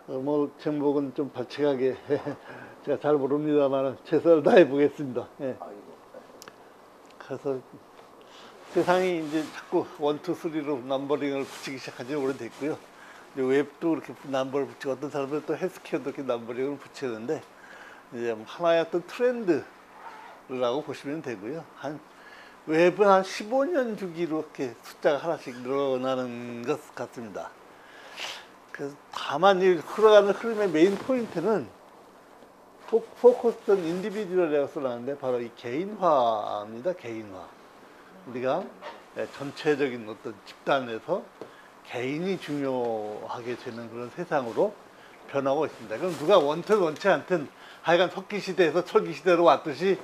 뭐 제목은 좀 발칙하게 제가 잘 모릅니다만 최선을 다해 보겠습니다. 예. 그래서 세상이 이제 자꾸 1, 2, 3로 넘버링을 붙이기 시작한 지 오래됐고요. 웹도 그렇게 넘버를 붙이고 어떤 사람들은 또 헬스케어도 이렇게 넘버링을 붙이는데 이제 하나의 어떤 트렌드라고 보시면 되고요. 웹은 한 15년 주기로 이렇게 숫자가 하나씩 늘어나는 것 같습니다. 그래서 다만 이 흘러가는 흐름의 메인 포인트는 포커스는 인디비듀얼이라고 써놨는데 바로 이 개인화입니다. 개인화. 우리가 전체적인 어떤 집단에서 개인이 중요하게 되는 그런 세상으로 변하고 있습니다. 그럼 누가 원튼 원치 않든 하여간 석기 시대에서 철기 시대로 왔듯이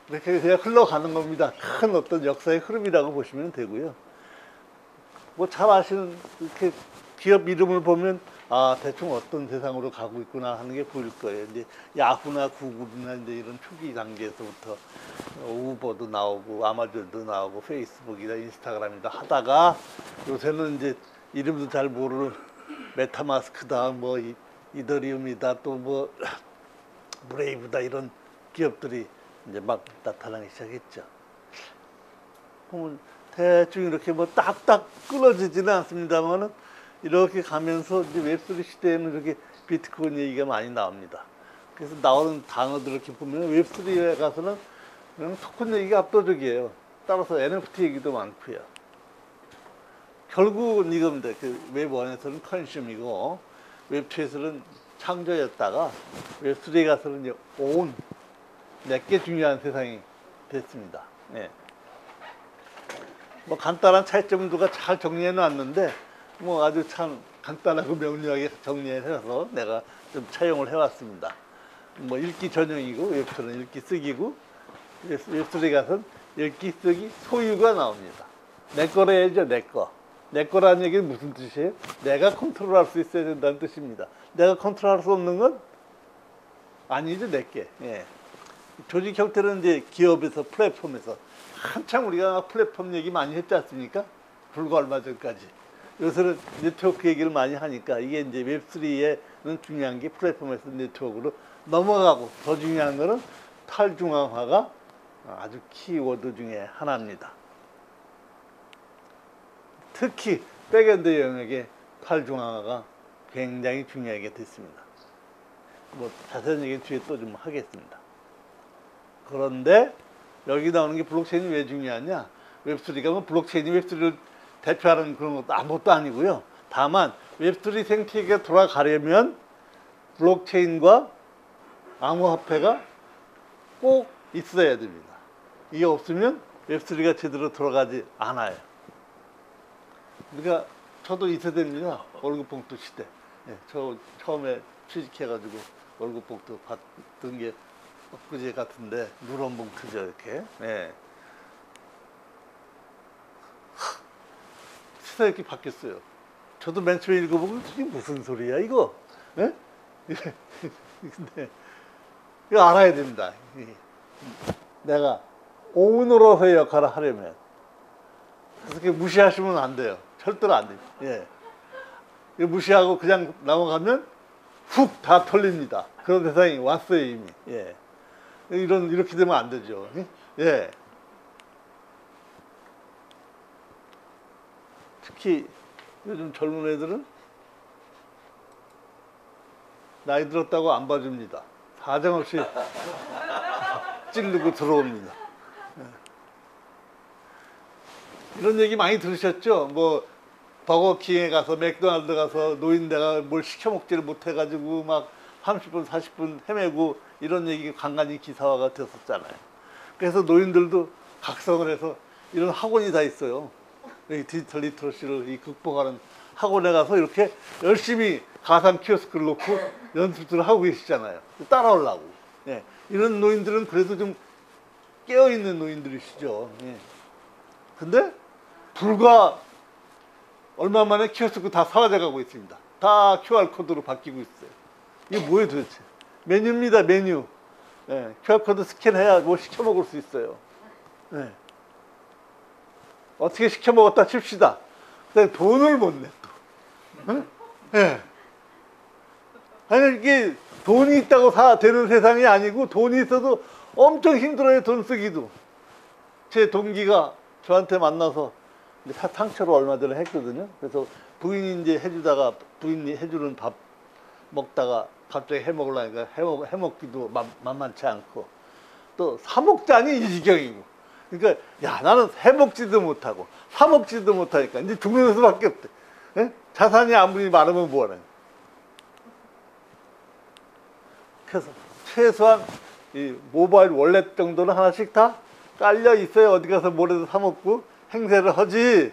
이렇게 그냥 흘러가는 겁니다. 큰 어떤 역사의 흐름이라고 보시면 되고요. 뭐 잘 아시는 이렇게 기업 이름을 보면 아 대충 어떤 세상으로 가고 있구나 하는 게 보일 거예요. 이제 야후나 구글이나 이제 이런 초기 단계에서부터 우버도 나오고 아마존도 나오고 페이스북이나 인스타그램이다 하다가 요새는 이제 이름도 잘 모르는 메타마스크다 뭐 이더리움이다 또 뭐 브레이브다 이런 기업들이 이제 막 나타나기 시작했죠. 보면 대충 이렇게 뭐 딱딱 끊어지지는 않습니다만은 이렇게 가면서 이제 웹3 시대에는 이렇게 비트코인 얘기가 많이 나옵니다. 그래서 나오는 단어들 이렇게 보면 웹3에 가서는 그냥 토큰 얘기가 압도적이에요. 따라서 NFT 얘기도 많고요. 결국은 이겁니다. 그 웹1에서는 컨슘이고 웹2에서는 창조였다가 웹3에 가서는 이제 온 내게 중요한 세상이 됐습니다. 네. 뭐 간단한 차이점을 누가 잘 정리해 놨는데 뭐 아주 참 간단하고 명료하게 정리해서 내가 좀 차용을 해왔습니다. 뭐 읽기 전용이고 웹2는 읽기 쓰기고 웹3 가서는 읽기 쓰기 소유가 나옵니다. 내 거래야죠. 내 거. 내 거라는 얘기는 무슨 뜻이에요? 내가 컨트롤할 수 있어야 된다는 뜻입니다. 내가 컨트롤할 수 없는 건 아니죠. 내게. 예. 조직 형태는 이제 기업에서 플랫폼에서 한창 우리가 플랫폼 얘기 많이 했지 않습니까? 불과 얼마 전까지. 요새는 네트워크 얘기를 많이 하니까 이게 이제 웹3에는 중요한 게 플랫폼에서 네트워크로 넘어가고 더 중요한 거는 탈중앙화가 아주 키워드 중에 하나입니다. 특히 백엔드 영역의 탈중앙화가 굉장히 중요하게 됐습니다. 뭐 자세한 얘기는 뒤에 또 좀 하겠습니다. 그런데 여기 나오는 게 블록체인이 왜 중요하냐? 웹3가 뭐 블록체인이 웹3를 대표하는 그런 것도 아무것도 아니고요. 다만 웹3 생태계가 돌아가려면 블록체인과 암호화폐가 꼭 있어야 됩니다. 이게 없으면 웹3가 제대로 돌아가지 않아요. 그러니까 저도 이 세대입니다. 월급봉투 시대. 예, 저 처음에 취직해가지고 월급봉투 받던 게 엊그제 같은데 누런 봉투죠 이렇게. 예. 세상이 이렇게 바뀌었어요. 저도 맨 처음에 읽어보고 이게 무슨 소리야 이거? 예? 근데 이거 알아야 됩니다. 내가 오너로서의 역할을 하려면 그렇게 무시하시면 안 돼요. 절대로 안 돼요. 예. 이거 무시하고 그냥 넘어가면 훅 다 털립니다. 그런 세상이 왔어요 이미. 예. 이렇게 되면 안 되죠. 예. 특히 요즘 젊은 애들은 나이 들었다고 안 봐줍니다. 사정없이 찌르고 들어옵니다. 예. 이런 얘기 많이 들으셨죠? 뭐 버거킹에 가서 맥도날드 가서 노인네가 뭘 시켜 먹지를 못해가지고 막 30분 40분 헤매고 이런 얘기 간간히 기사화가 됐었잖아요. 그래서 노인들도 각성을 해서 이런 학원이 다 있어요. 디지털 리터러시를 극복하는 학원에 가서 이렇게 열심히 가상 키오스크를 놓고 연습들을 하고 계시잖아요. 따라오려고. 예. 이런 노인들은 그래도 좀 깨어있는 노인들이시죠. 예. 근데 불과 얼마 만에 키오스크 다 사라져가고 있습니다. 다 QR코드로 바뀌고 있어요. 이게 뭐예요 도대체? 메뉴입니다. 메뉴. 예. QR코드 스캔해야 뭐 시켜 먹을 수 있어요. 예. 어떻게 시켜 먹었다 칩시다. 그다음에 돈을 못 내 또. 응? 예. 아니 이게 돈이 있다고 되는 세상이 아니고 돈이 있어도 엄청 힘들어요. 돈 쓰기도. 제 동기가 저한테 만나서 상처를 얼마 전에 했거든요. 그래서 부인이 이제 해주다가 부인이 해주는 밥 먹다가 갑자기 해먹으려니까 해먹기도 만만치 않고 또 사먹자니 이 지경이고. 그러니까 야 나는 해먹지도 못하고 사먹지도 못하니까 이제 죽는 수밖에 없대. 예? 자산이 아무리 많으면 뭐하는. 그래서 최소한 이 모바일 월렛 정도는 하나씩 다 깔려 있어야 어디 가서 뭐라도 사 먹고 행세를 하지.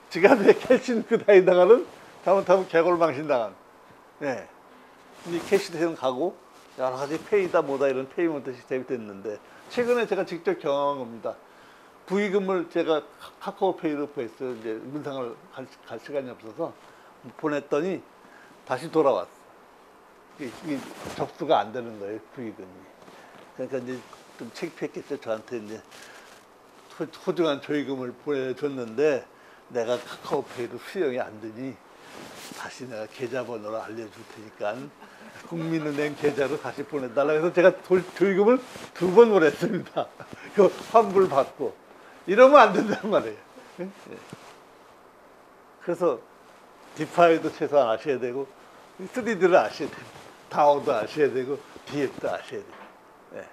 지갑에 캐시 넣고 다니다가는 잘못하면 개골망신 당한. 예. 이 캐시 대신 가고 여러 가지 페이다 뭐다 이런 페이먼트 시스템이 됐는데 최근에 제가 직접 경험한 겁니다. 부의금을 제가 카카오페이로 보냈어요. 이제 문상을 갈 시간이 없어서 보냈더니 다시 돌아왔어. 이게 접수가 안 되는 거예요, 부의금이. 그러니까 이제 좀 창피했겠죠. 저한테 이제 소중한 조의금을 보내줬는데 내가 카카오페이로 수령이 안 되니 다시 내가 계좌번호를 알려줄 테니까 국민은행 계좌로 다시 보내달라 해서 제가 조의금을 2번 보냈습니다. 그 환불 받고 이러면 안 된단 말이에요. 그래서 디파이도 최소한 아셔야 되고 3D를 아셔야 되고 다오도 아셔야 되고 DF도 아셔야 돼요. 네.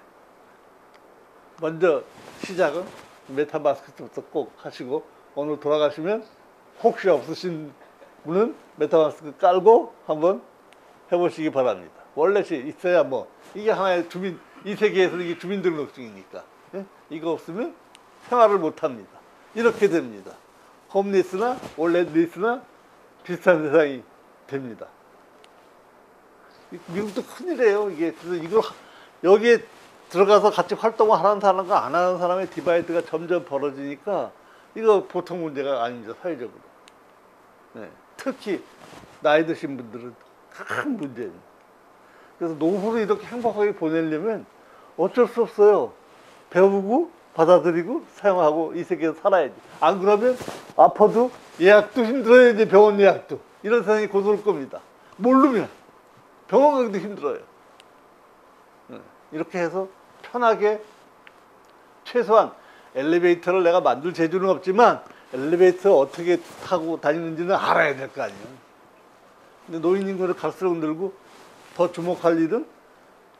먼저 시작은 메타마스크부터 꼭 하시고 오늘 돌아가시면 혹시 없으신 분은 메타마스크 깔고 한번 해보시기 바랍니다. 월렛이 있어야 뭐 이게 하나의 이 세계에서 이게 주민등록증이니까 예? 이거 없으면 생활을 못합니다. 이렇게 됩니다. 홈리스나 월렛 리스나 비슷한 세상이 됩니다. 미국도 큰일이에요. 이게 그래서 이걸 여기에 들어가서 같이 활동을 하는 사람과 안 하는 사람의 디바이드가 점점 벌어지니까 이거 보통 문제가 아닙니다. 사회적으로. 네. 특히 나이 드신 분들은 큰 문제입니다. 그래서 노후를 이렇게 행복하게 보내려면 어쩔 수 없어요. 배우고 받아들이고 사용하고 이 세계에서 살아야지. 안 그러면 아파도 예약도 힘들어요. 이제 병원 예약도. 이런 세상이 곧 올 겁니다. 모르면 병원 가기도 힘들어요. 이렇게 해서 편하게 최소한 엘리베이터를 내가 만들 재주는 없지만 엘리베이터 어떻게 타고 다니는지는 알아야 될 거 아니에요. 근데 노인 인구를 갈수록 늘고 더 주목할 일은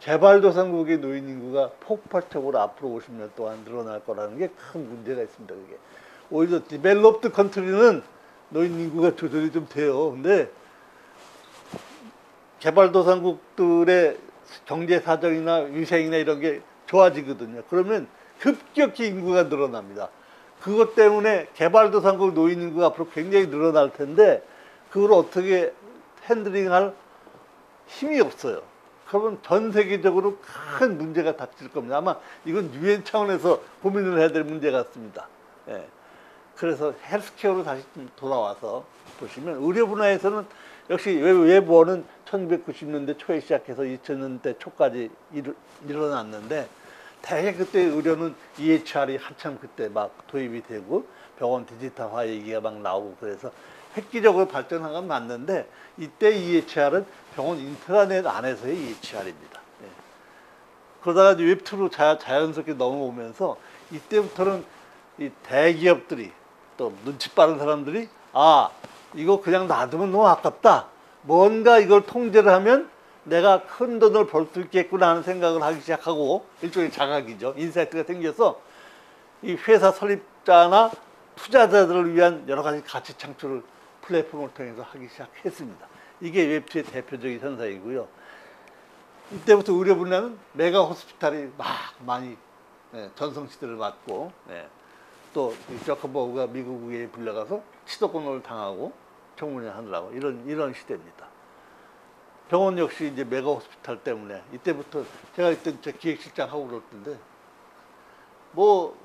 개발도상국의 노인 인구가 폭발적으로 앞으로 50년 동안 늘어날 거라는 게 큰 문제가 있습니다. 그게 오히려 디벨롭드 컨트리는 노인 인구가 조절이 좀 돼요. 근데 개발도상국들의 경제 사정이나 위생이나 이런 게 좋아지거든요. 그러면 급격히 인구가 늘어납니다. 그것 때문에 개발도상국 노인 인구가 앞으로 굉장히 늘어날 텐데 그걸 어떻게 핸들링할 힘이 없어요. 그러면 전 세계적으로 큰 문제가 닥칠 겁니다. 아마 이건 유엔 차원에서 고민을 해야 될 문제 같습니다. 예. 그래서 헬스케어로 다시 좀 돌아와서 보시면 의료 분야에서는 역시 외부어는 1990년대 초에 시작해서 2000년대 초까지 일어났는데 대개 그때 의료는 EHR이 한참 그때 막 도입이 되고 병원 디지털화 얘기가 막 나오고 그래서 획기적으로 발전한 건 맞는데 이때 EHR은 병원 인트라넷 안에서의 EHR입니다. 예. 그러다가 이제 웹2로 자연스럽게 넘어오면서 이때부터는 이 대기업들이 또 눈치 빠른 사람들이 아 이거 그냥 놔두면 너무 아깝다. 뭔가 이걸 통제를 하면 내가 큰 돈을 벌 수 있겠구나 하는 생각을 하기 시작하고 일종의 자각이죠. 인사이트가 생겨서 이 회사 설립자나 투자자들을 위한 여러 가지 가치 창출을 플랫폼을 통해서 하기 시작했습니다. 이게 웹2의 대표적인 현상이고요. 이때부터 의료 분야는 메가 호스피탈이 막 많이 전성시대를 맞고 또 저커버그가 미국에 불려가서 치도권을 당하고 청문회 하느라고 이런 시대입니다. 병원 역시 이제 메가 호스피탈 때문에 이때부터 제가 이때 기획실장 하고 그럴 텐데 뭐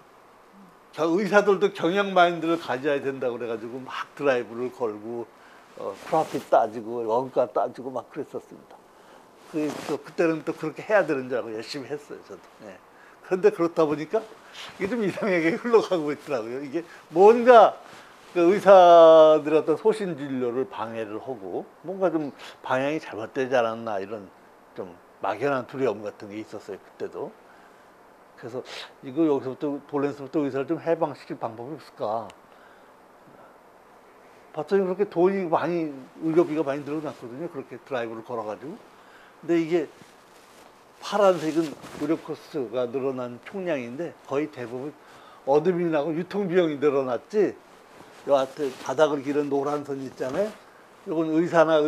의사들도 경영 마인드를 가져야 된다고 그래가지고 막 드라이브를 걸고 프로핏 따지고 원가 따지고 막 그랬었습니다. 그때는 또 그렇게 해야 되는 줄 알고 열심히 했어요 저도. 그런데 그렇다 보니까 이게 좀 이상하게 흘러가고 있더라고요. 이게 뭔가 그 의사들의 어떤 소신 진료를 방해를 하고 뭔가 좀 방향이 잘못되지 않았나 이런 좀 막연한 두려움 같은 게 있었어요 그때도. 그래서 이거 여기서부터 볼렌스부터 의사를 좀 해방시킬 방법이 없을까 봤더니 그렇게 돈이 많이 의료비가 많이 늘어났거든요. 그렇게 드라이브를 걸어가지고. 근데 이게 파란색은 의료 코스가 늘어난 총량인데 거의 대부분 어드민이 나고 유통비용이 늘어났지. 여하튼 바닥을 기른 노란 선 있잖아요. 이건 의사나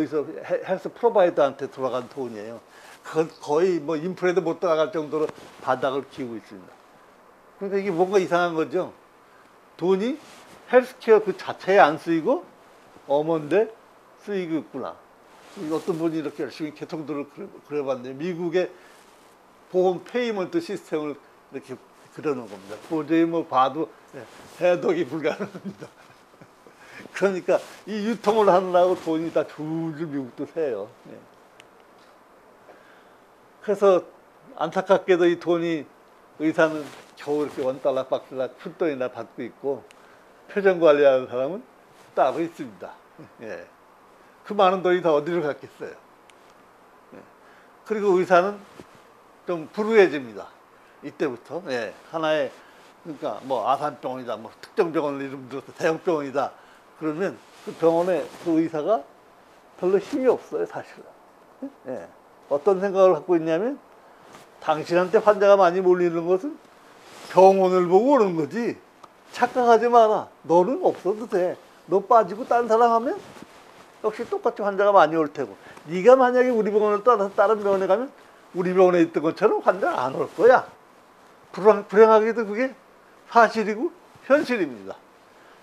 헬스 프로바이더한테 돌아간 돈이에요. 그건 거의 뭐 인플레도 못 따라갈 정도로 바닥을 기우고 있습니다. 그러니까 이게 뭔가 이상한 거죠. 돈이 헬스케어 그 자체에 안 쓰이고 어먼데 쓰이고 있구나. 어떤 분이 이렇게 열심히 개통들을 그려봤는데 미국의 보험 페이먼트 시스템을 이렇게 그려놓은 겁니다. 도저히 뭐 봐도 해독이 불가능합니다. 그러니까 이 유통을 하느라고 돈이 다 줄줄 미국도 새요. 그래서 안타깝게도 이 돈이 의사는 겨우 이렇게 $1 박스나 푼돈이나 받고 있고 표정 관리하는 사람은 따로 있습니다. 예. 그 많은 돈이 다 어디로 갔겠어요. 예. 그리고 의사는 좀 불우해집니다. 이때부터. 예. 하나의 그러니까 뭐 아산병원이다, 뭐 특정 병원 이름 들어서 대형 병원이다. 그러면 그 병원에 그 의사가 별로 힘이 없어요, 사실은. 예. 어떤 생각을 갖고 있냐면 당신한테 환자가 많이 몰리는 것은 병원을 보고 오는 거지. 착각하지 마라. 너는 없어도 돼. 너 빠지고 딴 사람 하면 역시 똑같이 환자가 많이 올 테고. 네가 만약에 우리 병원을 떠나서 다른 병원에 가면 우리 병원에 있던 것처럼 환자가 안 올 거야. 불행하게도 그게 사실이고 현실입니다.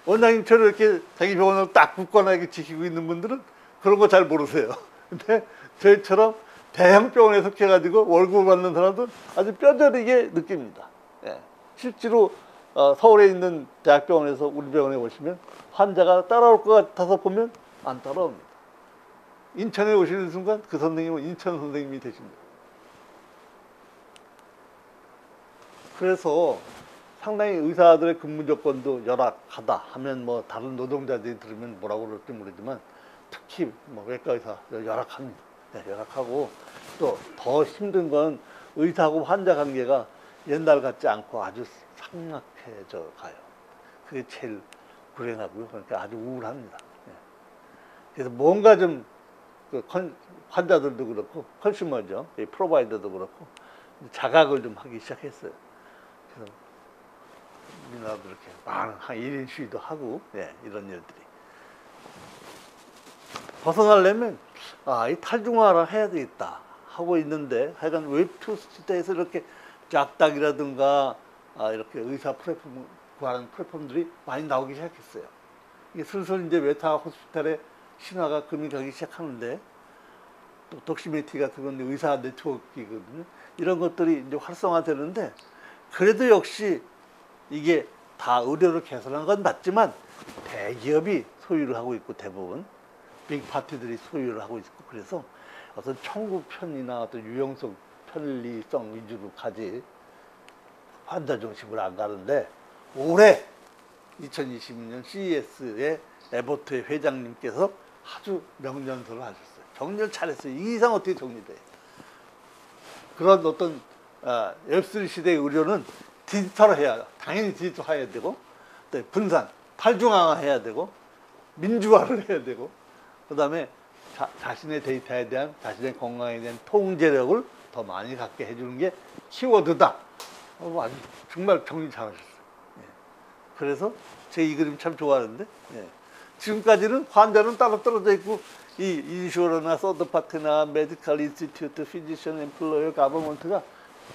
원장님처럼 이렇게 자기 병원을 딱 굳건하게 이렇게 지키고 있는 분들은 그런 거 잘 모르세요. 근데 저희처럼 대형 병원에 속해가지고 월급을 받는 사람들은 아주 뼈저리게 느낍니다. 예. 실제로 서울에 있는 대학병원에서 우리 병원에 오시면 환자가 따라올 것 같아서 보면 안 따라옵니다. 인천에 오시는 순간 그 선생님은 인천 선생님이 되십니다. 그래서 상당히 의사들의 근무 조건도 열악하다 하면 뭐 다른 노동자들이 들으면 뭐라고 그럴지 모르지만 특히 뭐 외과 의사 열악합니다. 네, 열악하고 또 더 힘든 건 의사하고 환자 관계가 옛날 같지 않고 아주 삭막해져 가요. 그게 제일 불행하고요. 그러니까 아주 우울합니다. 네. 그래서 뭔가 좀 그 환자들도 그렇고 컨슈머죠, 프로바이더도 그렇고 자각을 좀 하기 시작했어요. 그래서 우리나라도 이렇게 많은 한 1인 시위도 하고 이런 일들이 벗어나려면 이 탈중화를 해야 되겠다 하고 있는데 하여간 웹2 시대에서 이렇게 짝닥이라든가 이렇게 의사 플랫폼 구하는 플랫폼들이 많이 나오기 시작했어요. 이게 슬슬 이제 메타 호스피탈의 신화가 금이 가기 시작하는데 또 덕시메티 같은 건 의사 네트워크이거든요. 이런 것들이 이제 활성화되는데 그래도 역시 이게 다 의료를 개선한 건 맞지만 대기업이 소유를 하고 있고 대부분 빅 파티들이 소유를 하고 있고 그래서 어떤 청구 편이나 어떤 유용성, 편리성 위주로 가지 환자 중심으로 안 가는데 올해 2022년 CES에 에버트의 회장님께서 아주 명년서를 하셨어요. 정리를 잘했어요. 이 이상 어떻게 정리돼? 그런 어떤 웹3 시대의 의료는 디지털화해야, 당연히 디지털화해야 되고, 또 분산, 탈중앙화해야 되고, 민주화를 해야 되고, 그 다음에 자신의 데이터에 대한, 자신의 건강에 대한 통제력을 더 많이 갖게 해주는 게 키워드다. 아주 정말 정리 잘하셨어요. 그래서 제 이 그림 참 좋아하는데, 지금까지는 환자는 따로 떨어져 있고, 이 인슈어나 서드파트나 메디컬 인스티튜트, 피지션, 엠플로이어, 가버먼트가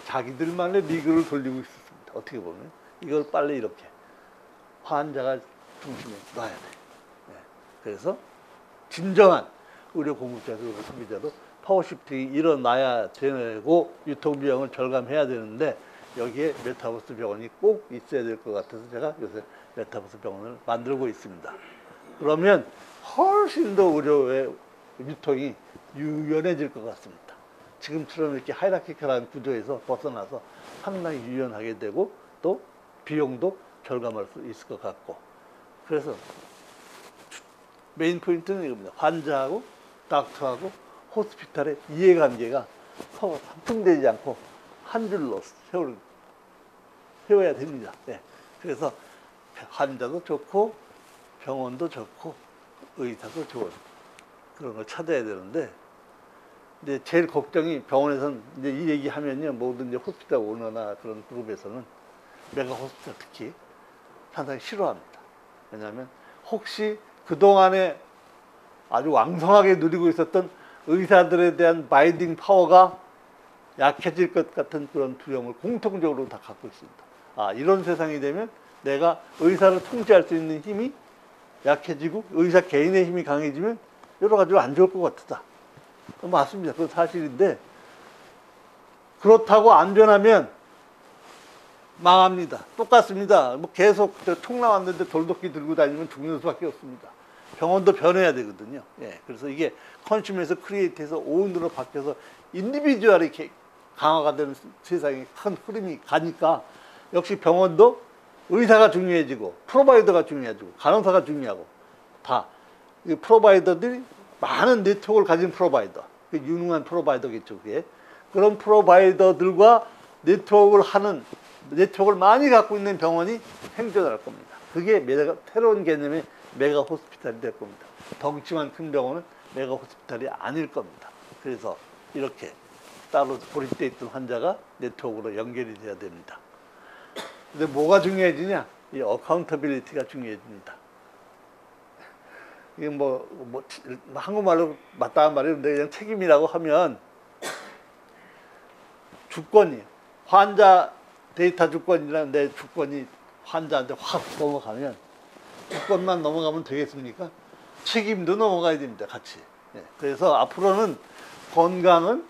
자기들만의 리그를 돌리고 있었습니다. 어떻게 보면 이걸 빨리 이렇게 환자가 중심에 놔야 돼. 그래서 진정한 의료 공급자도 의료 소비자도 파워시프팅이 일어나야 되고 유통비용을 절감해야 되는데 여기에 메타버스 병원이 꼭 있어야 될 것 같아서 제가 요새 메타버스 병원을 만들고 있습니다. 그러면 훨씬 더 의료의 유통이 유연해질 것 같습니다. 지금처럼 이렇게 하이라키컬한 구조에서 벗어나서 상당히 유연하게 되고 또 비용도 절감할 수 있을 것 같고 그래서 메인 포인트는 이겁니다. 환자하고 닥터하고 호스피탈의 이해관계가 서로 상충되지 않고 한 줄로 세워야 됩니다. 네. 그래서 환자도 좋고 병원도 좋고 의사도 좋은 그런 걸 찾아야 되는데, 이제 제일 걱정이 병원에서는 이제 이 얘기하면요, 모든 이제 호스피탈 오너나 그런 그룹에서는 메가 호스피탈 특히 상당히 싫어합니다. 왜냐하면 혹시 그동안에 아주 왕성하게 누리고 있었던 의사들에 대한 바인딩 파워가 약해질 것 같은 그런 두려움을 공통적으로 다 갖고 있습니다. 아, 이런 세상이 되면 내가 의사를 통제할 수 있는 힘이 약해지고 의사 개인의 힘이 강해지면 여러 가지로 안 좋을 것 같다. 맞습니다. 그건 사실인데, 그렇다고 안 변하면 망합니다. 똑같습니다. 뭐 계속 총 나왔는데 돌도끼 들고 다니면 죽는 수밖에 없습니다. 병원도 변해야 되거든요. 예, 그래서 이게 컨슈머에서 크리에이트에서 오운으로 바뀌어서 인디비주얼이 강화가 되는 세상에 큰 흐름이 가니까, 역시 병원도 의사가 중요해지고 프로바이더가 중요해지고 간호사가 중요하고, 다 이 프로바이더들이 많은 네트워크를 가진 프로바이더, 유능한 프로바이더겠죠. 그게 그런 프로바이더들과 네트워크를 많이 갖고 있는 병원이 생존할 겁니다. 그게 새로운 개념의 메가 호스피탈이 될 겁니다. 덩치만 큰 병원은 메가 호스피탈이 아닐 겁니다. 그래서 이렇게 따로 고립되어 있던 환자가 네트워크로 연결이 돼야 됩니다. 근데 뭐가 중요해지냐? 이 어카운터빌리티가 중요해집니다. 이게 한국말로 맞다한 말인데, 그냥 책임이라고 하면, 주권이, 환자 데이터 주권이라는 내 주권이 환자한테 확 넘어가면, 주권만 넘어가면 되겠습니까? 책임도 넘어가야 됩니다, 같이. 예. 그래서 앞으로는 건강은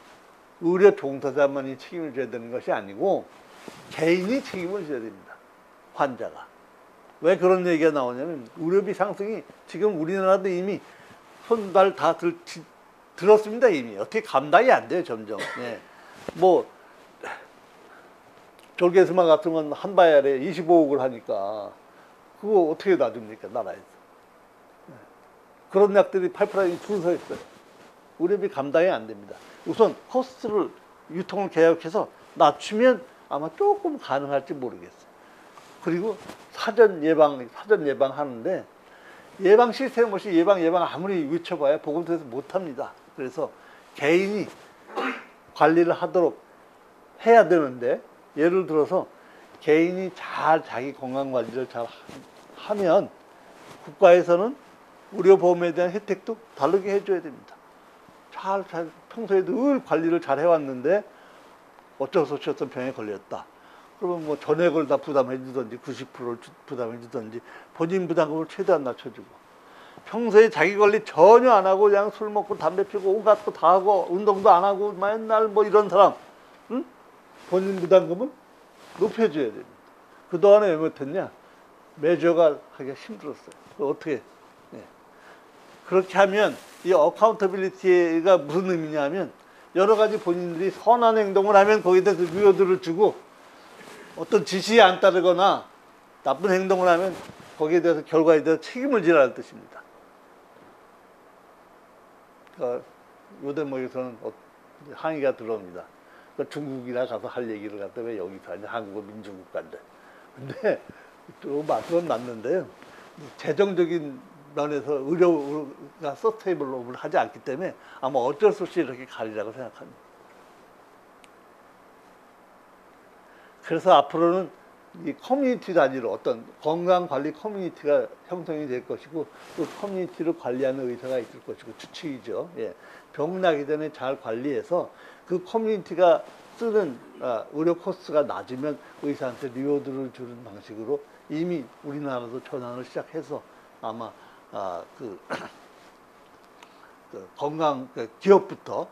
의료 종사자만이 책임을 져야 되는 것이 아니고 개인이 책임을 져야 됩니다, 환자가. 왜 그런 얘기가 나오냐면, 의료비 상승이 지금 우리나라도 이미 손발 다 들었습니다. 이미 어떻게 감당이 안 돼요, 점점. 예. 뭐 졸개스마 같은 건 한 바야에 25억을 하니까 그거 어떻게 놔줍니까, 나라에서. 예. 그런 약들이 파이프라인이 줄 서 있어요. 의료비 감당이 안 됩니다. 우선 코스트를, 유통을 개혁해서 낮추면 아마 조금 가능할지 모르겠어요. 그리고 사전 예방하는데, 예방 시스템 없이 예방 아무리 외쳐봐야 보건소에서 못합니다. 그래서 개인이 관리를 하도록 해야 되는데, 예를 들어서 개인이 잘 자기 건강 관리를 잘 하면 국가에서는 의료보험에 대한 혜택도 다르게 해줘야 됩니다. 평소에 늘 관리를 잘 해왔는데 어쩔 수 없이 어떤 병에 걸렸다. 그러면 뭐 전액을 다 부담해 주든지 90%를 부담해 주든지 본인 부담금을 최대한 낮춰주고, 평소에 자기 관리 전혀 안 하고 그냥 술 먹고 담배 피고 온갖 거 다 하고 운동도 안 하고 맨날 뭐 이런 사람, 응? 본인 부담금은 높여줘야 됩니다. 그동안에 왜 못했냐? 매저가 하기가 힘들었어요. 어떻게? 네. 그렇게 하면 이 어카운터빌리티가 무슨 의미냐면, 여러 가지 본인들이 선한 행동을 하면 거기에 대해서 리워드를 주고, 어떤 지시에 안 따르거나 나쁜 행동을 하면 거기에 대해서 결과에 대해서 책임을 지라는 뜻입니다. 그러니까 요대목에서는 항의가 들어옵니다. 그러니까 중국이나 가서 할 얘기를 갖다 왜 여기서 하냐, 한국은 민주국가인데. 근데 좀 그건 맞는데요, 재정적인 면에서 의료가 서스테이블업을 하지 않기 때문에 아마 어쩔 수 없이 이렇게 가리라고 생각합니다. 그래서 앞으로는 이 커뮤니티 단위로 어떤 건강관리 커뮤니티가 형성이 될 것이고, 그 커뮤니티를 관리하는 의사가 있을 것이고, 추측이죠. 예. 병 나기 전에 잘 관리해서 그 커뮤니티가 쓰는 의료 코스트가 낮으면 의사한테 리워드를 주는 방식으로 이미 우리나라도 전환을 시작해서 아마 기업부터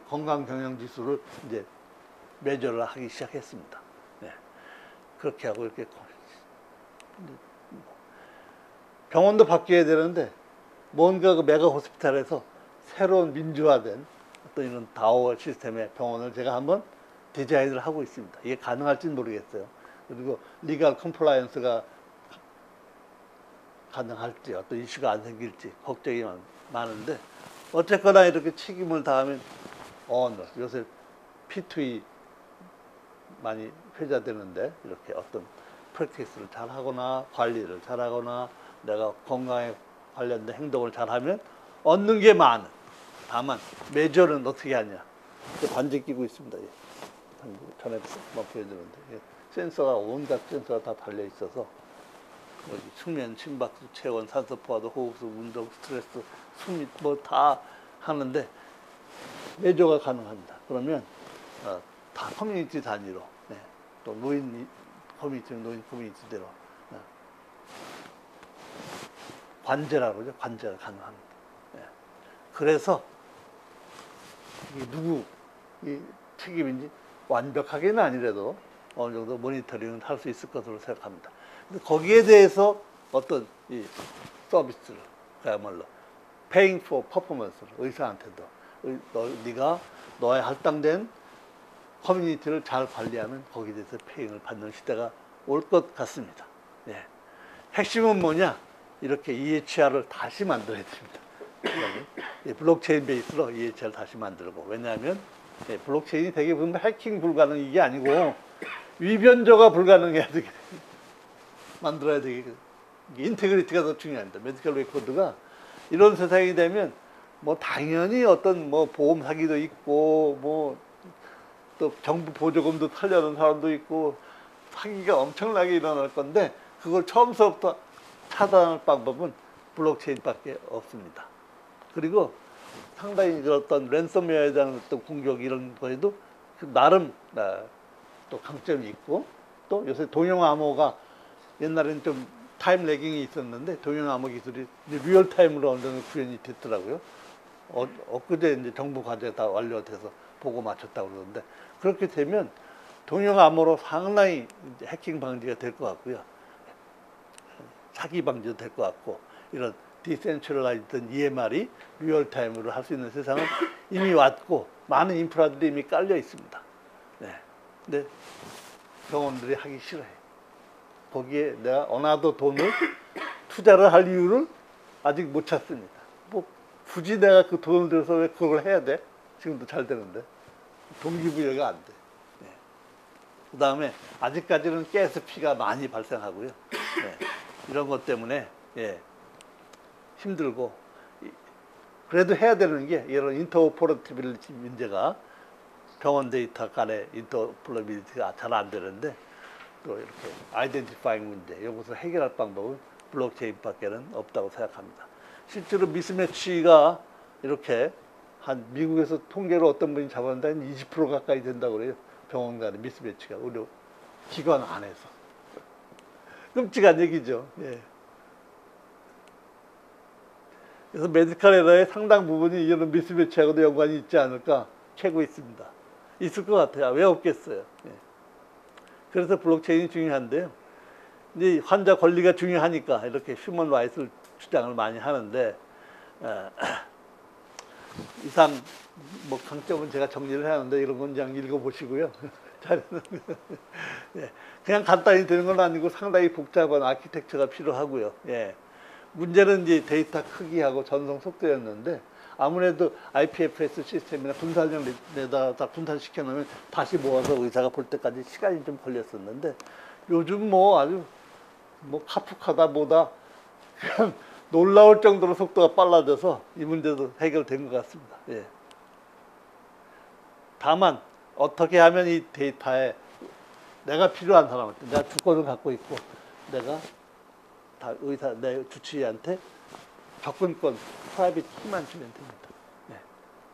건강 경영 지수를 이제 매저를 하기 시작했습니다. 네. 그렇게 하고 이렇게 병원도 바뀌어야 되는데, 뭔가 그 메가 호스피탈에서 새로운 민주화된 어떤 이런 다오 시스템의 병원을 제가 한번 디자인을 하고 있습니다. 이게 가능할지는 모르겠어요. 그리고 리갈 컴플라이언스가 가능할지, 어떤 이슈가 안 생길지 걱정이 많은데, 어쨌거나 이렇게 책임을 다하면 요새 P2E 많이 회자되는데, 이렇게 어떤 프랙티스를 잘 하거나 관리를 잘 하거나 내가 건강에 관련된 행동을 잘 하면 얻는 게 많은. 다만 메저는 어떻게 하냐. 반지 끼고 있습니다. 전에 막 보여드렸는데, 센서가 온갖 센서가 다 달려 있어서 숙면, 심박수, 체온, 산소 포화도, 호흡수, 운동, 스트레스, 숨이 뭐 다 하는데 메저가 가능합니다. 그러면 다 커뮤니티 단위로, 또 노인 커뮤니티대로 관제라고 그러죠. 관제가 가능합니다. 그래서 누구 책임인지 완벽하게는 아니라도 어느 정도 모니터링을 할 수 있을 것으로 생각합니다. 근데 거기에 대해서 어떤 이 서비스를, 그야말로 paying for performance를 의사한테도 네가 너의 할당된 커뮤니티를 잘 관리하면 거기에 대해서 페잉을 받는 시대가 올 것 같습니다. 핵심은 뭐냐? 이렇게 EHR을 다시 만들어야 됩니다. 블록체인 베이스로 EHR을 다시 만들고, 왜냐하면 블록체인이 되게 보면 해킹 불가능 이게 아니고 위변조가 불가능해야 되게 만들어야 되게 인테그리티가 더 중요합니다. 메디컬 레코드가 이런 세상이 되면 뭐 당연히 어떤 뭐 보험 사기도 있고 뭐 또 정부 보조금도 타려는 사람도 있고 사기가 엄청나게 일어날 건데, 그걸 처음서부터 차단할 방법은 블록체인밖에 없습니다. 그리고 상당히 어떤 랜섬웨어에 대한 어떤 공격 이런 거에도 나름 또 강점이 있고, 또 요새 동형 암호가 옛날에는 좀 타임 레깅이 있었는데 동형 암호 기술이 이제 리얼 타임으로 어느 정도 구현이 됐더라고요. 엊그제 이제 정부 과제가 다 완료돼서 보고 맞췄다고 그러는데, 그렇게 되면 동형 암호로 상당히 이제 해킹 방지가 될 것 같고요. 사기 방지도 될 것 같고, 이런 디센트럴라이즈된 EMR이 리얼타임으로 할 수 있는 세상은 이미 왔고 많은 인프라들이 이미 깔려 있습니다. 근데 병원들이 하기 싫어해. 거기에 내가 어나더 돈을 투자를 할 이유를 아직 못 찾습니다. 뭐 굳이 내가 그 돈을 들여서 왜 그걸 해야 돼? 지금도 잘 되는데 동기부여가 안 돼. 그 다음에 아직까지는 가스 피가 많이 발생하고요. 이런 것 때문에 힘들고, 그래도 해야 되는 게 이런 인터오퍼러티빌리티 문제가, 병원 데이터 간의 인터오퍼러비리티가 잘 안 되는데, 또 이렇게 아이덴티파잉 문제, 이것을 해결할 방법은 블록체인밖에는 없다고 생각합니다. 실제로 미스매치가 이렇게 한 미국에서 통계로 어떤 분이 잡았는데 한 20% 가까이 된다고 그래요. 병원 간의 미스매치가 의료 기관 안에서. 끔찍한 얘기죠. 그래서 메디컬 에러의 상당 부분이 이런 미스매치하고도 연관이 있지 않을까 캐고 있습니다. 있을 것 같아요. 왜 없겠어요. 그래서 블록체인이 중요한데요. 이제 환자 권리가 중요하니까 이렇게 휴먼 라이트를 주장을 많이 하는데, 이상 뭐 강점은 제가 정리를 하는데 이런 건 그냥 읽어보시고요. 그냥 간단히 되는 건 아니고 상당히 복잡한 아키텍처가 필요하고요. 문제는 이제 데이터 크기하고 전송 속도였는데, 아무래도 IPFS 시스템이나 분산형에다 다 분산시켜 놓으면 다시 모아서 의사가 볼 때까지 시간이 좀 걸렸었는데, 요즘 뭐 아주 뭐 카프카다 뭐다 그냥 놀라울 정도로 속도가 빨라져서 이 문제도 해결된 것 같습니다. 다만 어떻게 하면 이 데이터에 내가 필요한 사람한테, 내가 주권을 갖고 있고 내가 다 의사, 내 주치의한테 접근권, 프라이빗 키만 주면 됩니다.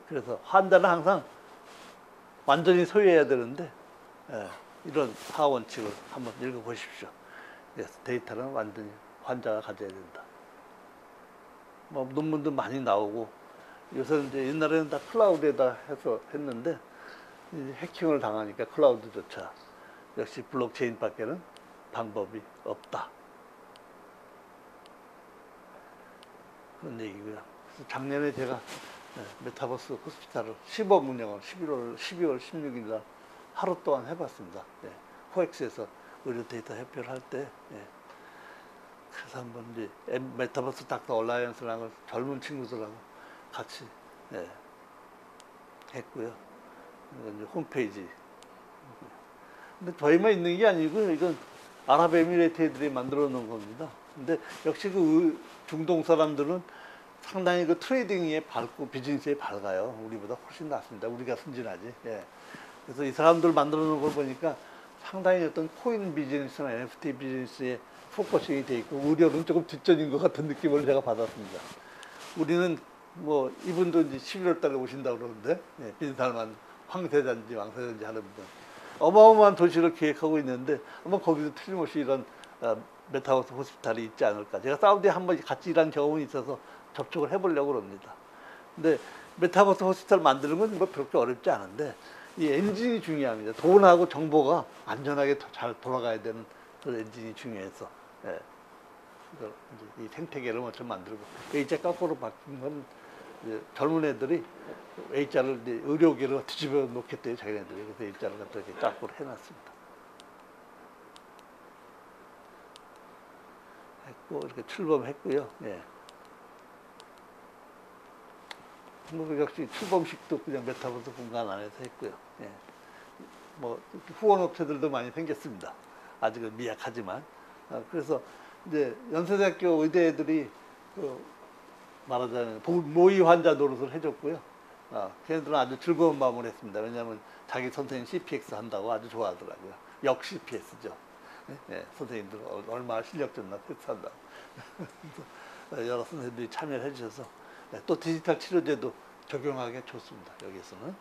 그래서 환자는 항상 완전히 소유해야 되는데, 이런 사원 원칙을 한번 읽어보십시오. 그래서 데이터는 완전히 환자가 가져야 된다. 뭐 논문도 많이 나오고, 요새는 이제 옛날에는 다 클라우드에다 해서 했는데, 이제 해킹을 당하니까 클라우드조차 역시 블록체인밖에는 방법이 없다. 그런 얘기고요. 그래서 작년에 제가 메타버스 호스피탈을 시범 운영을 12월 16일 날 하루 동안 해봤습니다. 코엑스에서 의료 데이터 협회를 할 때, 그래서 한번 이제 메타버스 닥터 얼라이언스라는 젊은 친구들하고 같이 예, 했고요. 이제 홈페이지. 근데 저희만 있는 게 아니고 이건 아랍에미레이트 애들이 만들어 놓은 겁니다. 근데 역시 그 중동 사람들은 상당히 그 트레이딩에 밝고 비즈니스에 밝아요. 우리보다 훨씬 낫습니다. 우리가 순진하지. 예. 그래서 이 사람들 만들어 놓은 걸 보니까 상당히 어떤 코인 비즈니스나 NFT 비즈니스에 포커싱이 돼 있고 우려는 조금 뒷전인 것 같은 느낌을 제가 받았습니다. 우리는 뭐 이분도 이제 11월 달에 오신다고 그러는데 예, 빈살만 황새자인지 왕새자인지 하는 분 어마어마한 도시를 계획하고 있는데 아마 거기서 틀림없이 이런 메타버스 호스피탈이 있지 않을까. 제가 사우디에 한번 같이 일한 경험이 있어서 접촉을 해보려고 합니다. 근데 메타버스 호스피탈 만드는 건 뭐 그렇게 어렵지 않은데 이 엔진이 중요합니다. 돈하고 정보가 안전하게 잘 돌아가야 되는 그 엔진이 중요해서 예. 이 생태계를 먼저 만들고 A자 거꾸로 바뀐 건 젊은 애들이 A자를 의료계로 뒤집어 놓겠대요. 자기네들이. 그래서 A자를 갖다 이렇게 거꾸로 해놨습니다. 했고 이렇게 출범했고요. 예. 뭐 역시 출범식도 그냥 메타버스 공간 안에서 했고요. 예. 뭐 후원 업체들도 많이 생겼습니다. 아직은 미약하지만. 그래서 이제 연세대학교 의대 애들이 그 말하자면 모의 환자 노릇을 해줬고요. 걔네들은 아주 즐거운 마음을 했습니다. 왜냐하면 자기 선생님 CPX 한다고 아주 좋아하더라고요. 역 CPS죠. 예, 선생님들 얼마나 실력 좋나 테스트한다고. 여러 선생님들이 참여를 해주셔서 또 디지털 치료제도 적용하기 좋습니다. 여기서는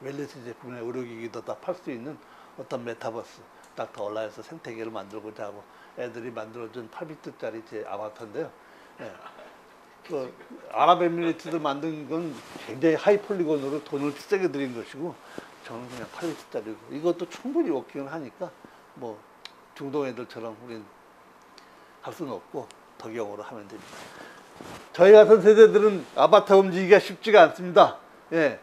웰리스 제품의 의료기기도 다 팔 수 있는 어떤 메타버스 닥터 얼라이언스 생태계를 만들고자 하고 애들이 만들어준 8비트짜리 제 아바타인데요. 예. 그 아랍에미리트들 만든 건 굉장히 하이 폴리곤으로 돈을 비싸게 들인 것이고 저는 그냥 8비트짜리고 이것도 충분히 워킹을 하니까 뭐 중동 애들처럼 우린 할 수는 없고 덕용으로 하면 됩니다. 저희 같은 세대들은 아바타 움직이기가 쉽지가 않습니다. 예.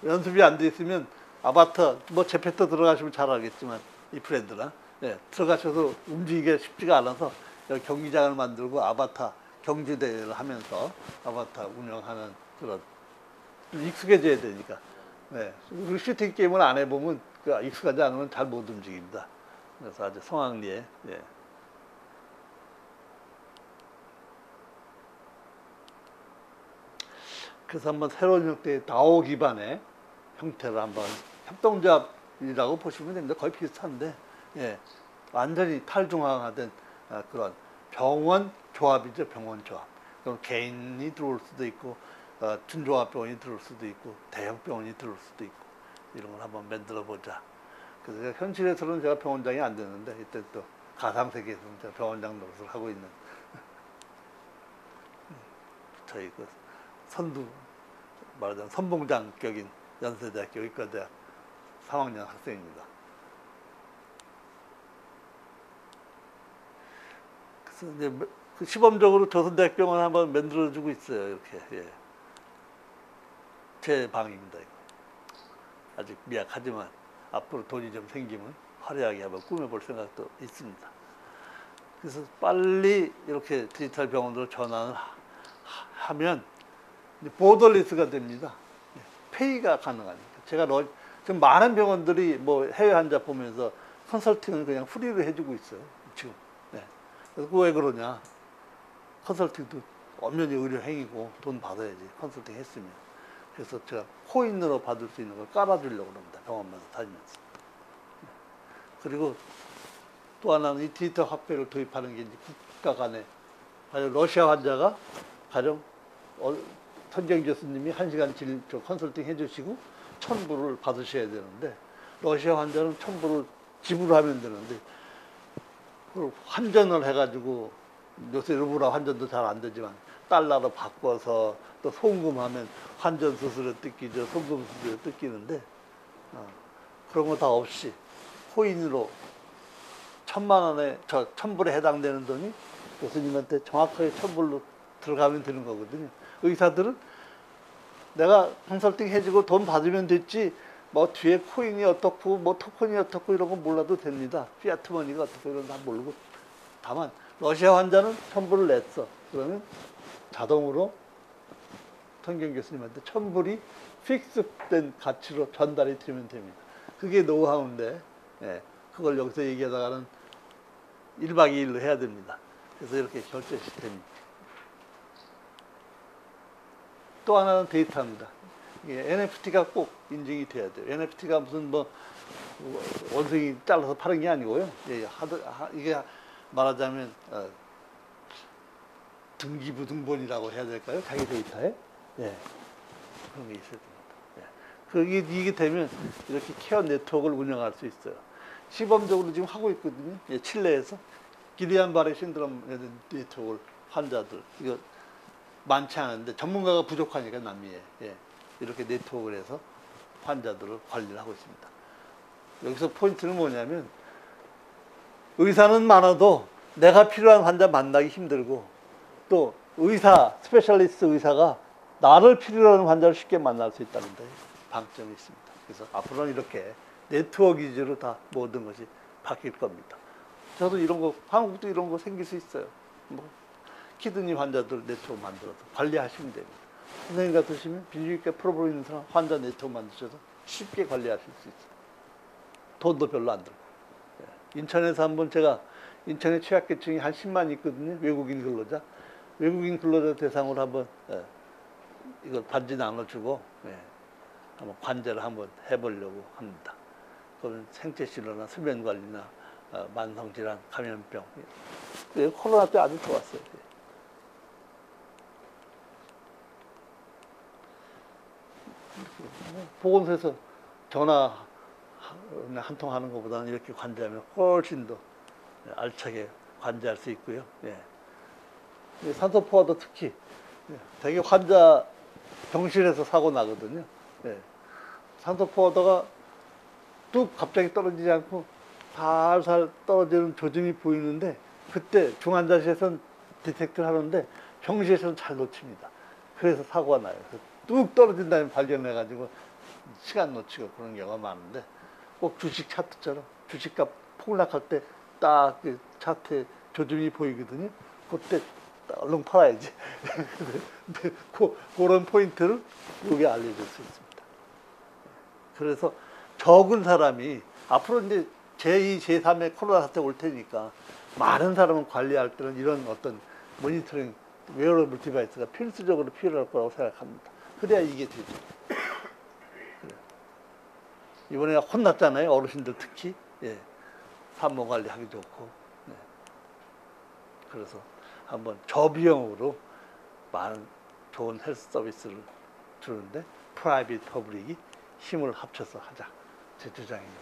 연습이 안 돼 있으면 아바타 뭐 제페토 들어가시면 잘 알겠지만 이 프렌드나 예, 들어가셔서 움직이기가 쉽지가 않아서 여기 경기장을 만들고 아바타 경주대회를 하면서 아바타 운영하는 그런 익숙해져야 되니까 네. 우리 슈팅 게임을 안 해보면 그 익숙하지 않으면 잘 못 움직입니다. 그래서 아주 성황리에 예. 그래서 한번 새로운 형태의 다오 기반의 형태를 한번 협동조합이라고 보시면 됩니다. 거의 비슷한데 예. 완전히 탈중앙화된 그런 병원 조합이죠. 병원 조합. 그럼 개인이 들어올 수도 있고 준조합 병원이 들어올 수도 있고 대형 병원이 들어올 수도 있고 이런 걸 한번 만들어 보자. 그래서 현실에서는 제가 병원장이 안 되는데 이때 또 가상세계에서는 제가 병원장 노릇을 하고 있는 저희 그 선두 말하자면 선봉장격인 연세대학교 의과대학 3학년 학생입니다. 그래서 이제 그 시범적으로 조선대학병원 한번 만들어주고 있어요. 이렇게 예. 제 방입니다. 이거. 아직 미약하지만 앞으로 돈이 좀 생기면 화려하게 한번 꾸며볼 생각도 있습니다. 그래서 빨리 이렇게 디지털 병원으로 전환을 하면 보더리스가 됩니다. 페이가 가능하니까. 제가 지금 많은 병원들이 뭐 해외 환자 보면서 컨설팅은 그냥 프리로 해주고 있어요. 지금. 네. 그래서 왜 그러냐? 컨설팅도 엄연히 의료 행위고 돈 받아야지. 컨설팅 했으면. 그래서 제가 코인으로 받을 수 있는 걸 깔아주려고 합니다. 병원마다 다니면서. 그리고 또 하나는 이 디지털 화폐를 도입하는 게 이제 국가 간에 러시아 환자가 가령 선경 교수님이 1시간 컨설팅 해주시고 1,000불을 받으셔야 되는데 러시아 환자는 1,000불을 지불하면 되는데 그걸 환전을 해가지고 요새 루브라 환전도 잘 안 되지만 달러로 바꿔서 또 송금하면 환전 수수료 뜯기죠. 송금 수수료 뜯기는데 그런 거 다 없이 코인으로 1,000만 원에 1,000불에 해당되는 돈이 교수님한테 정확하게 1,000불로 들어가면 되는 거거든요. 의사들은 내가 컨설팅 해주고 돈 받으면 됐지 뭐 뒤에 코인이 어떻고 뭐 토큰이 어떻고 이런 거 몰라도 됩니다. 피아트 머니가 어떻고 이런 거 다 모르고. 다만 러시아 환자는 첨부를 냈어. 그러면 자동으로 성경 교수님한테 첨부리 픽스된 가치로 전달이 되면 됩니다. 그게 노하우인데, 예, 그걸 여기서 얘기하다가는 1박 2일로 해야 됩니다. 그래서 이렇게 결제 시스템이. 또 하나는 데이터입니다. NFT가 꼭 인증이 돼야 돼요. NFT가 무슨 뭐 원숭이 잘라서 파는 게 아니고요. 이게 말하자면 등기부등본이라고 해야 될까요? 자기 데이터에. 예, 그런 게 있어야 됩니다. 예. 이게 되면 이렇게 케어 네트워크를 운영할 수 있어요. 시범적으로 지금 하고 있거든요. 예, 칠레에서 기리안 바레 신드롬 네트워크 환자들 이거 많지 않은데 전문가가 부족하니까 남미에, 예, 이렇게 네트워크를 해서 환자들을 관리를 하고 있습니다. 여기서 포인트는 뭐냐면 의사는 많아도 내가 필요한 환자 만나기 힘들고 또 스페셜리스트 의사가 나를 필요로 하는 환자를 쉽게 만날 수 있다는 데 방점이 있습니다. 그래서 앞으로는 이렇게 네트워크 위주로 다 모든 것이 바뀔 겁니다. 저도 이런 거, 한국도 이런 거 생길 수 있어요. 뭐 키드니 환자들 네트워크 만들어서 관리하시면 됩니다. 선생님 같으시면 비뇨기과 프로브로 있는 사람 환자 네트워크 만드셔서 쉽게 관리하실 수 있어요. 돈도 별로 안 들고. 예. 인천에서 한번 제가 인천에 취약계층이 한 10만 있거든요. 외국인 근로자. 외국인 근로자 대상으로 한번 이걸 반지 나눠주고, 예, 한번 관제를 한번 해보려고 합니다. 그러면 생체실로나 수면관리나 만성질환, 감염병. 예, 코로나 때 아주 좋았어요. 예. 보건소에서 전화 한 통 하는 것보다는 이렇게 관제하면 훨씬 더 알차게 관제할 수 있고요. 예. 산소포화도 특히 되게 환자 병실에서 사고 나거든요. 예. 산소포화도가 뚝 갑자기 떨어지지 않고 살살 떨어지는 조짐이 보이는데 그때 중환자실에서는 디텍트를 하는데 병실에서는 잘 놓칩니다. 그래서 사고가 나요. 뚝 떨어진 다음에 발견해가지고 시간 놓치고 그런 경우가 많은데 꼭 주식 차트처럼 주식값 폭락할 때 딱 그 차트에 조짐이 보이거든요. 그때 얼른 팔아야지. 그런 포인트를 여기 알려줄 수 있습니다. 그래서 적은 사람이 앞으로 이제 제2, 제3의 코로나 사태 올 테니까 많은 사람을 관리할 때는 이런 어떤 모니터링 웨어러블 디바이스가 필수적으로 필요할 거라고 생각합니다. 그래야 이게 되죠. 이번에 혼났잖아요. 어르신들 특히. 예. 산모 관리하기 좋고. 네. 그래서 한번 저비용으로 많은 좋은 헬스 서비스를 주는데 프라이빗 퍼블릭이 힘을 합쳐서 하자. 제 주장입니다.